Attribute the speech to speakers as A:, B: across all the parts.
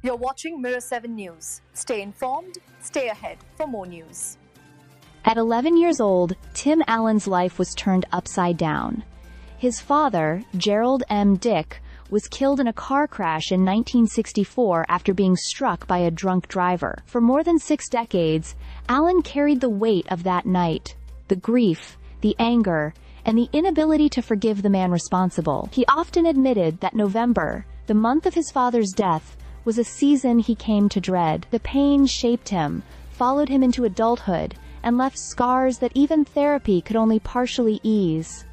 A: You're watching Mirror 7 News. Stay informed, stay ahead for more news.
B: At 11 years old, Tim Allen's life was turned upside down. His father, Gerald M. Dick, was killed in a car crash in 1964 after being struck by a drunk driver. For more than 6 decades, Allen carried the weight of that night, the grief, the anger, and the inability to forgive the man responsible. He often admitted that November, the month of his father's death, was a season he came to dread. The pain shaped him, followed him into adulthood, and left scars that even therapy could only partially ease.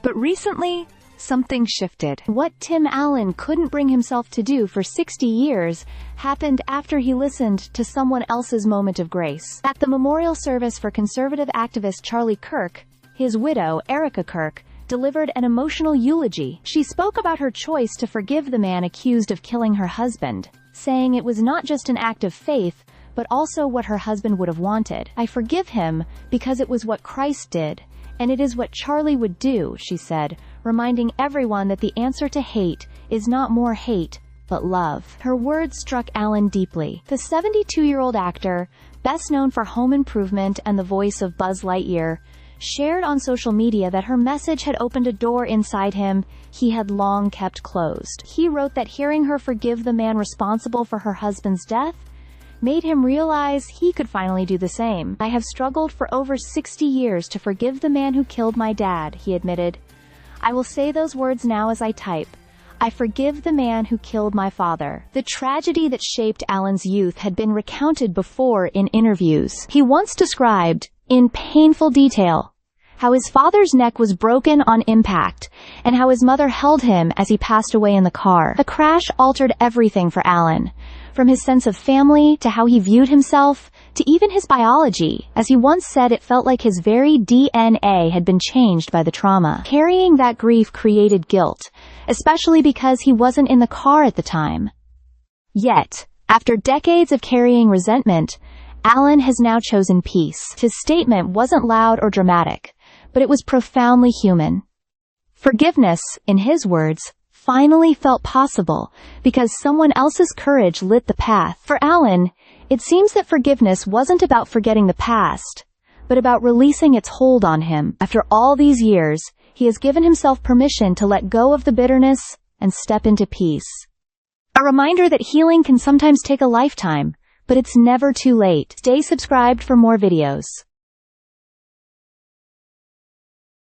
B: But recently, something shifted. What Tim Allen couldn't bring himself to do for 60 years happened after he listened to someone else's moment of grace. At the memorial service for conservative activist Charlie Kirk, his widow, Erica Kirk, delivered an emotional eulogy. She spoke about her choice to forgive the man accused of killing her husband, saying it was not just an act of faith, but also what her husband would have wanted. "I forgive him because it was what Christ did, and it is what Charlie would do," she said, reminding everyone that the answer to hate is not more hate, but love. Her words struck Allen deeply. The 72-year-old actor, best known for Home Improvement and the voice of Buzz Lightyear, shared on social media that her message had opened a door inside him he had long kept closed. He wrote that hearing her forgive the man responsible for her husband's death made him realize he could finally do the same. "I have struggled for over 60 years to forgive the man who killed my dad," he admitted. "I will say those words now as I type. I forgive the man who killed my father." The tragedy that shaped Allen's youth had been recounted before in interviews. He once described, in painful detail, how his father's neck was broken on impact, and how his mother held him as he passed away in the car. The crash altered everything for Allen, from his sense of family to how he viewed himself, to even his biology. As he once said, it felt like his very DNA had been changed by the trauma. Carrying that grief created guilt, especially because he wasn't in the car at the time. Yet, after decades of carrying resentment, Allen has now chosen peace. His statement wasn't loud or dramatic, but it was profoundly human. Forgiveness, in his words, finally felt possible because someone else's courage lit the path. For Allen, it seems that forgiveness wasn't about forgetting the past, but about releasing its hold on him. After all these years, he has given himself permission to let go of the bitterness and step into peace. A reminder that healing can sometimes take a lifetime, but it's never too late. Stay subscribed for more videos.